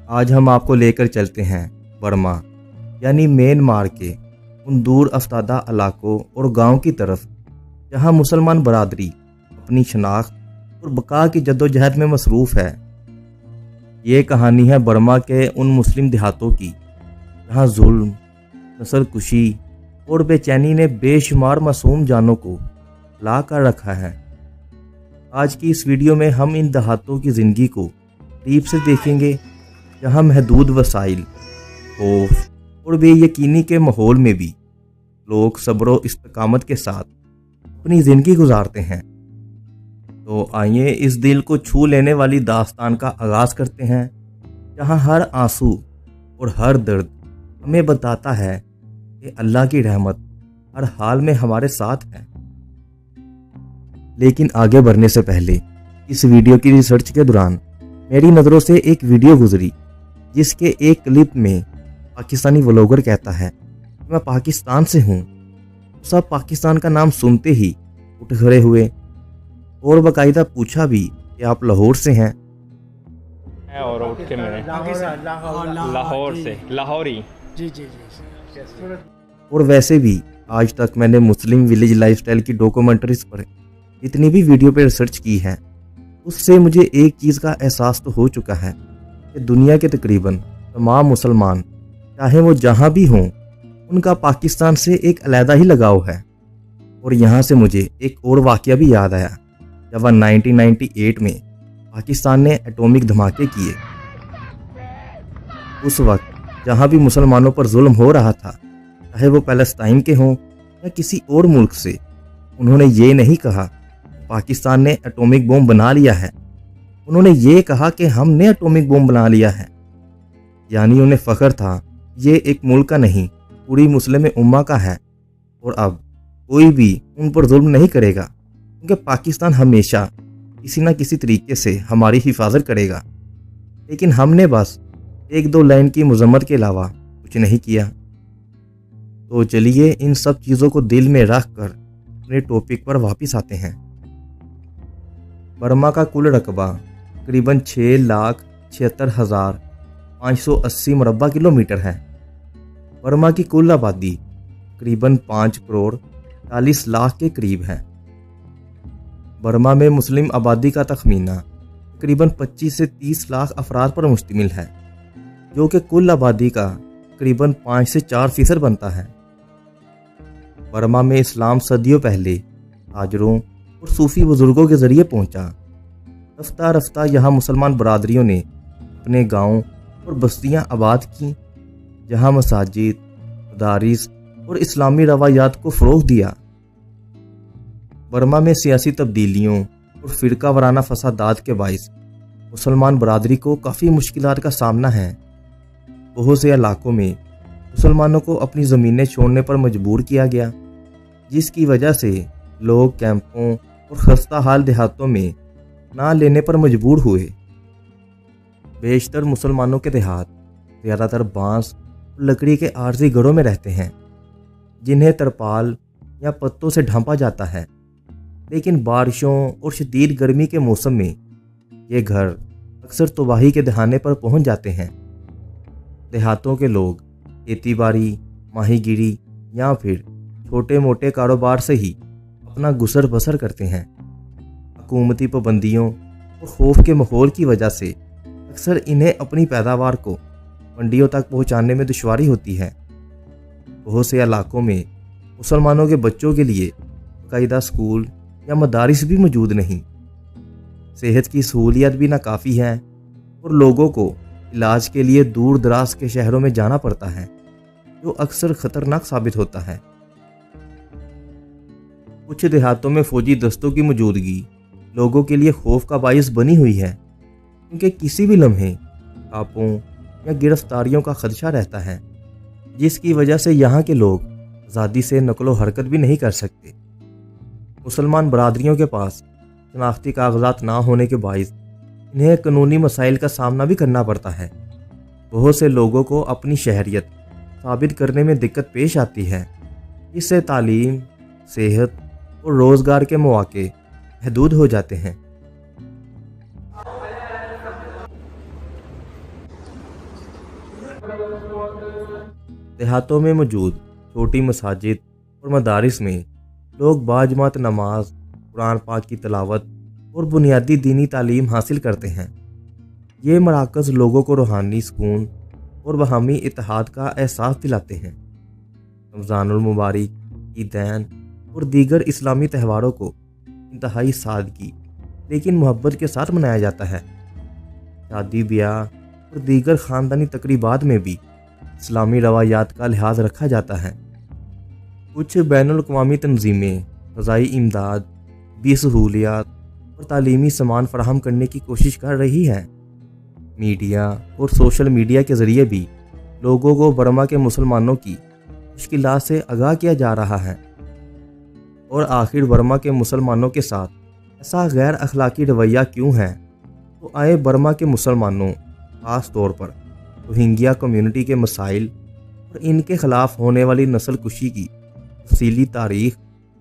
آج ہم آپ کو لے کر چلتے ہیں برما یعنی میانمار کے ان دور افتادہ علاقوں اور گاؤں کی طرف جہاں مسلمان برادری اپنی شناخت اور بقا کی جدوجہد میں مصروف ہے۔ یہ کہانی ہے برما کے ان مسلم دیہاتوں کی جہاں ظلم، نسل کشی اور بے چینی نے بے شمار معصوم جانوں کو لا کر رکھا ہے۔ آج کی اس ویڈیو میں ہم ان دیہاتوں کی زندگی کو قریب سے دیکھیں گے جہاں محدود وسائل، خوف اور بے یقینی کے ماحول میں بھی لوگ صبر و استقامت کے ساتھ اپنی زندگی گزارتے ہیں۔ تو آئیے اس دل کو چھو لینے والی داستان کا آغاز کرتے ہیں، جہاں ہر آنسو اور ہر درد ہمیں بتاتا ہے کہ اللہ کی رحمت ہر حال میں ہمارے ساتھ ہے۔ لیکن آگے بڑھنے سے پہلے اس ویڈیو کی ریسرچ کے دوران میری نظروں سے ایک ویڈیو گزری جس کے ایک کلپ میں پاکستانی ولاگر کہتا ہے کہ میں پاکستان سے ہوں۔ سب پاکستان کا نام سنتے ہی اٹھ کھڑے ہوئے اور باقاعدہ پوچھا بھی کہ آپ لاہور سے ہیں؟ اور اٹھ کے میں لاہور سے لاہوری جی اور ویسے بھی آج تک میں نے مسلم ولیج لائف سٹائل کی ڈاکومنٹریز پر جتنی بھی ویڈیو پہ ریسرچ کی ہے، اس سے مجھے ایک چیز کا احساس تو ہو چکا ہے کہ دنیا کے تقریباً تمام مسلمان چاہے وہ جہاں بھی ہوں، ان کا پاکستان سے ایک علیحدہ ہی لگاؤ ہے۔ اور یہاں سے مجھے ایک اور واقعہ بھی یاد آیا جب 1998 میں پاکستان نے ایٹومک دھماکے کیے۔ اس وقت جہاں بھی مسلمانوں پر ظلم ہو رہا تھا، چاہے وہ فلسطین کے ہوں یا کسی اور ملک سے، انہوں نے یہ نہیں کہا پاکستان نے ایٹومک بم بنا لیا ہے، انہوں نے یہ کہا کہ ہم نے ایٹومک بم بنا لیا ہے۔ یعنی انہیں فخر تھا یہ ایک ملک کا نہیں، پوری مسلم امہ کا ہے، اور اب کوئی بھی ان پر ظلم نہیں کرے گا کیونکہ پاکستان ہمیشہ کسی نہ کسی طریقے سے ہماری حفاظت کرے گا۔ لیکن ہم نے بس ایک دو لائن کی مذمت کے علاوہ کچھ نہیں کیا۔ تو چلیے ان سب چیزوں کو دل میں رکھ کر اپنے ٹاپک پر واپس آتے ہیں۔ برما کا کل رقبہ تقریباً 6,76,580 مربع کلومیٹر ہے۔ برما کی کل آبادی تقریباً 5,40,00,000 کے قریب ہے۔ برما میں مسلم آبادی کا تخمینہ تقریباً 25 سے 30 لاکھ افراد پر مشتمل ہے، جو کہ کل آبادی کا تقریباً 5 سے 4% بنتا ہے۔ برما میں اسلام صدیوں پہلے تاجروں اور صوفی بزرگوں کے ذریعے پہنچا۔ رفتہ رفتہ یہاں مسلمان برادریوں نے اپنے گاؤں اور بستیاں آباد کیں، جہاں مساجد، مدارس اور اسلامی روایات کو فروغ دیا۔ برما میں سیاسی تبدیلیوں اور فرقہ وارانہ فسادات کے باعث مسلمان برادری کو کافی مشکلات کا سامنا ہے۔ بہت سے علاقوں میں مسلمانوں کو اپنی زمینیں چھوڑنے پر مجبور کیا گیا، جس کی وجہ سے لوگ کیمپوں اور خستہ حال دیہاتوں میں نہ لینے پر مجبور ہوئے۔ بیشتر مسلمانوں کے دیہات زیادہ تر بانس اور لکڑی کے عارضی گھروں میں رہتے ہیں، جنہیں ترپال یا پتوں سے ڈھانپا جاتا ہے۔ لیکن بارشوں اور شدید گرمی کے موسم میں یہ گھر اکثر تباہی کے دہانے پر پہنچ جاتے ہیں۔ دیہاتوں کے لوگ کھیتی باڑی، ماہی گیری یا پھر چھوٹے موٹے کاروبار سے ہی اپنا گزر بسر کرتے ہیں۔ حکومتی پابندیوں اور خوف کے ماحول کی وجہ سے اکثر انہیں اپنی پیداوار کو منڈیوں تک پہنچانے میں دشواری ہوتی ہے۔ بہت سے علاقوں میں مسلمانوں کے بچوں کے لیے باقاعدہ اسکول یا مدارس بھی موجود نہیں، صحت کی سہولیات بھی ناکافی ہیں، اور لوگوں کو علاج کے لیے دور دراز کے شہروں میں جانا پڑتا ہے، جو اکثر خطرناک ثابت ہوتا ہے۔ کچھ دیہاتوں میں فوجی دستوں کی موجودگی لوگوں کے لیے خوف کا باعث بنی ہوئی ہے، کیونکہ کسی بھی لمحے کاپوں یا گرفتاریوں کا خدشہ رہتا ہے، جس کی وجہ سے یہاں کے لوگ آزادی سے نقل و حرکت بھی نہیں کر سکتے۔ مسلمان برادریوں کے پاس شناختی کاغذات نہ ہونے کے باعث انہیں قانونی مسائل کا سامنا بھی کرنا پڑتا ہے۔ بہت سے لوگوں کو اپنی شہریت ثابت کرنے میں دقت پیش آتی ہے، جس سے تعلیم، صحت اور روزگار کے مواقع محدود ہو جاتے ہیں۔ دیہاتوں میں موجود چھوٹی مساجد اور مدارس میں لوگ باجماعت نماز، قرآن پاک کی تلاوت اور بنیادی دینی تعلیم حاصل کرتے ہیں۔ یہ مراکز لوگوں کو روحانی سکون اور باہمی اتحاد کا احساس دلاتے ہیں۔ رمضان المبارک، عیدین اور دیگر اسلامی تہواروں کو انتہائی سادگی لیکن محبت کے ساتھ منایا جاتا ہے۔ شادی بیاہ اور دیگر خاندانی تقریبات میں بھی اسلامی روایات کا لحاظ رکھا جاتا ہے۔ کچھ بین الاقوامی تنظیمیں غذائی امداد، بھی سہولیات اور تعلیمی سامان فراہم کرنے کی کوشش کر رہی ہے۔ میڈیا اور سوشل میڈیا کے ذریعے بھی لوگوں کو برما کے مسلمانوں کی مشکلات سے آگاہ کیا جا رہا ہے۔ اور آخر برما کے مسلمانوں کے ساتھ ایسا غیر اخلاقی رویہ کیوں ہے؟ تو آئے برما کے مسلمانوں، خاص طور پر روہنگیا کمیونٹی کے مسائل اور ان کے خلاف ہونے والی نسل کشی کی تفصیلی تاریخ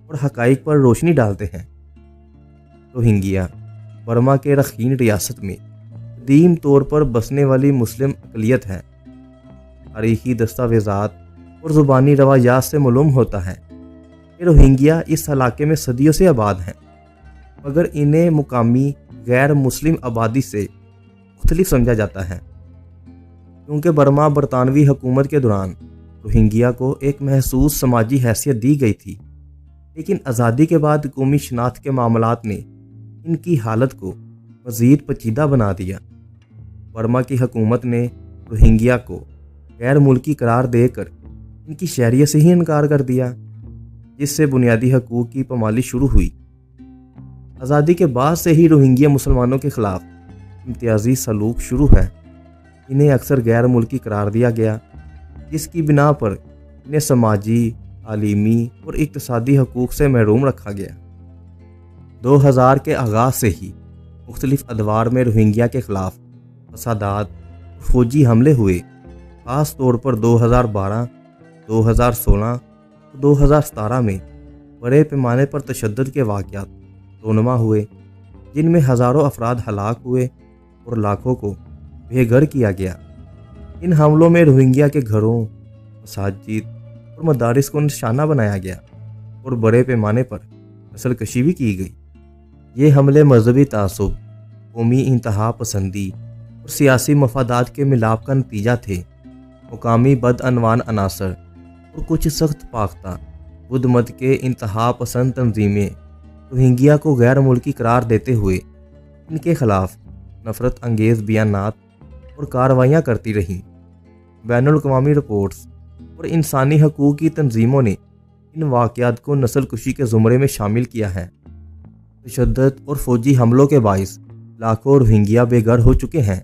اور حقائق پر روشنی ڈالتے ہیں۔ روہنگیا برما کے رخین ریاست میں قدیم طور پر بسنے والی مسلم اقلیت ہے۔ تاریخی دستاویزات اور زبانی روایات سے معلوم ہوتا ہے کہ روہنگیا اس علاقے میں صدیوں سے آباد ہیں، مگر انہیں مقامی غیر مسلم آبادی سے مختلف سمجھا جاتا ہے، کیونکہ برما برطانوی حکومت کے دوران روہنگیا کو ایک محسوس سماجی حیثیت دی گئی تھی، لیکن آزادی کے بعد قومی شناخت کے معاملات نے ان کی حالت کو مزید پیچیدہ بنا دیا۔ برما کی حکومت نے روہنگیا کو غیر ملکی قرار دے کر ان کی شہریت سے ہی انکار کر دیا، جس سے بنیادی حقوق کی پامالی شروع ہوئی۔ آزادی کے بعد سے ہی روہنگیا مسلمانوں کے خلاف امتیازی سلوک شروع ہے۔ انہیں اکثر غیر ملکی قرار دیا گیا، جس کی بنا پر انہیں سماجی، تعلیمی اور اقتصادی حقوق سے محروم رکھا گیا۔ 2000 کے آغاز سے ہی مختلف ادوار میں روہنگیا کے خلاف فسادات اور فوجی حملے ہوئے، خاص طور پر 2012، 2016 اور 2017 میں بڑے پیمانے پر تشدد کے واقعات رونما ہوئے، جن میں ہزاروں افراد ہلاک ہوئے اور لاکھوں کو بے گھر کیا گیا۔ ان حملوں میں روہنگیا کے گھروں، مساجد اور مدارس کو نشانہ بنایا گیا اور بڑے پیمانے پر نسل کشی بھی کی گئی۔ یہ حملے مذہبی تعصب، قومی انتہا پسندی اور سیاسی مفادات کے ملاپ کا نتیجہ تھے۔ مقامی بدعنوان عناصر اور کچھ سخت پاختہ بدھ مت کے انتہا پسند تنظیمیں روہنگیا کو غیر ملکی قرار دیتے ہوئے ان کے خلاف نفرت انگیز بیانات اور کارروائیاں کرتی رہیں۔ بین الاقوامی رپورٹس اور انسانی حقوق کی تنظیموں نے ان واقعات کو نسل کشی کے زمرے میں شامل کیا ہے۔ تشدد اور فوجی حملوں کے باعث لاکھوں روہنگیا بے گھر ہو چکے ہیں۔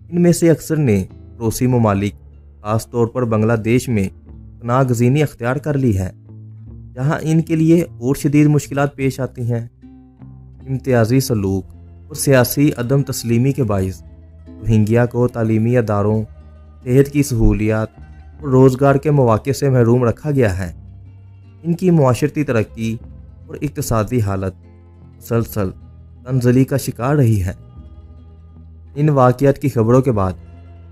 ان میں سے اکثر نے پڑوسی ممالک، خاص طور پر بنگلہ دیش میں پناہ گزینی اختیار کر لی ہے، جہاں ان کے لیے اور شدید مشکلات پیش آتی ہیں۔ امتیازی سلوک اور سیاسی عدم تسلیمی کے باعث روہنگیا کو تعلیمی اداروں، صحت کی سہولیات اور روزگار کے مواقع سے محروم رکھا گیا ہے۔ ان کی معاشرتی ترقی اور اقتصادی حالت مسلسل تنزلی کا شکار رہی ہے۔ ان واقعات کی خبروں کے بعد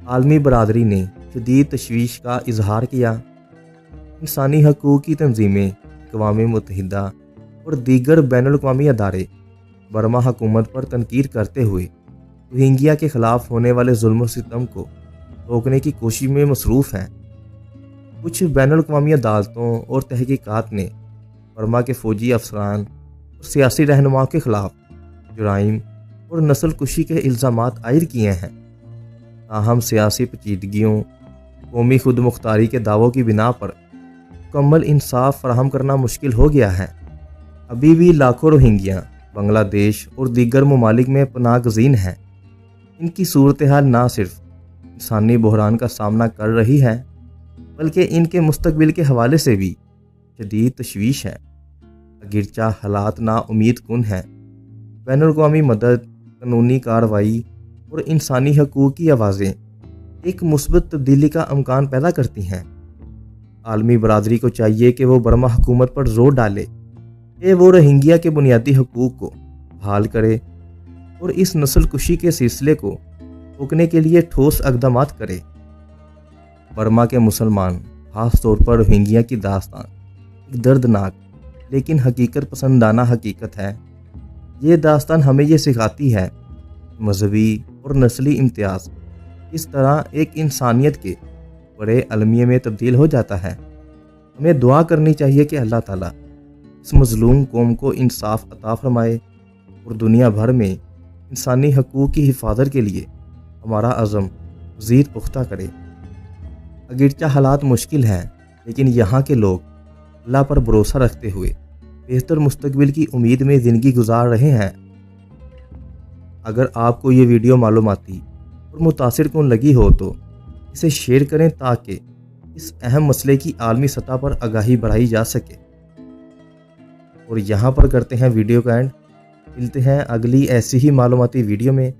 عالمی برادری نے شدید تشویش کا اظہار کیا۔ انسانی حقوق کی تنظیمیں، اقوام متحدہ اور دیگر بین الاقوامی ادارے برما حکومت پر تنقید کرتے ہوئے روہنگیا کے خلاف ہونے والے ظلم و ستم کو روکنے کی کوشش میں مصروف ہیں۔ کچھ بین الاقوامی عدالتوں اور تحقیقات نے برما کے فوجی افسران اور سیاسی رہنماؤں کے خلاف جرائم اور نسل کشی کے الزامات عائد کیے ہیں۔ تاہم سیاسی پیچیدگیوں، قومی خود مختاری کے دعووں کی بنا پر مکمل انصاف فراہم کرنا مشکل ہو گیا ہے۔ ابھی بھی لاکھوں روہنگیا بنگلہ دیش اور دیگر ممالک میں پناہ گزین ہیں۔ ان کی صورتحال نہ صرف انسانی بحران کا سامنا کر رہی ہے، بلکہ ان کے مستقبل کے حوالے سے بھی شدید تشویش ہے۔ اگرچہ حالات نا امید کن ہیں، بین الاقوامی مدد، قانونی کارروائی اور انسانی حقوق کی آوازیں ایک مثبت تبدیلی کا امکان پیدا کرتی ہیں۔ عالمی برادری کو چاہیے کہ وہ برما حکومت پر زور ڈالے کہ وہ روہنگیا کے بنیادی حقوق کو بحال کرے اور اس نسل کشی کے سلسلے کو روکنے کے لیے ٹھوس اقدامات کرے۔ برما کے مسلمان، خاص طور پر روہنگیا کی داستان ایک دردناک لیکن حقیقت پسندانہ حقیقت ہے۔ یہ داستان ہمیں یہ سکھاتی ہے کہ مذہبی اور نسلی امتیاز کس طرح ایک انسانیت کے بڑے المیے میں تبدیل ہو جاتا ہے۔ ہمیں دعا کرنی چاہیے کہ اللہ تعالیٰ اس مظلوم قوم کو انصاف عطا فرمائے اور دنیا بھر میں انسانی حقوق کی حفاظت کے لیے ہمارا عزم مزید پختہ کرے۔ اگرچہ حالات مشکل ہیں، لیکن یہاں کے لوگ اللہ پر بھروسہ رکھتے ہوئے بہتر مستقبل کی امید میں زندگی گزار رہے ہیں۔ اگر آپ کو یہ ویڈیو معلوماتی اور متاثر کن لگی ہو تو اسے شیئر کریں تاکہ اس اہم مسئلے کی عالمی سطح پر آگاہی بڑھائی جا سکے۔ اور یہاں پر کرتے ہیں ویڈیو کا اینڈ۔ ملتے ہیں اگلی ایسی ہی معلوماتی ویڈیو میں،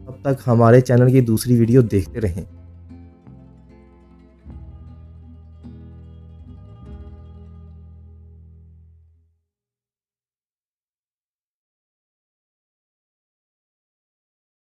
تب تک ہمارے چینل کی دوسری ویڈیو دیکھتے رہیں۔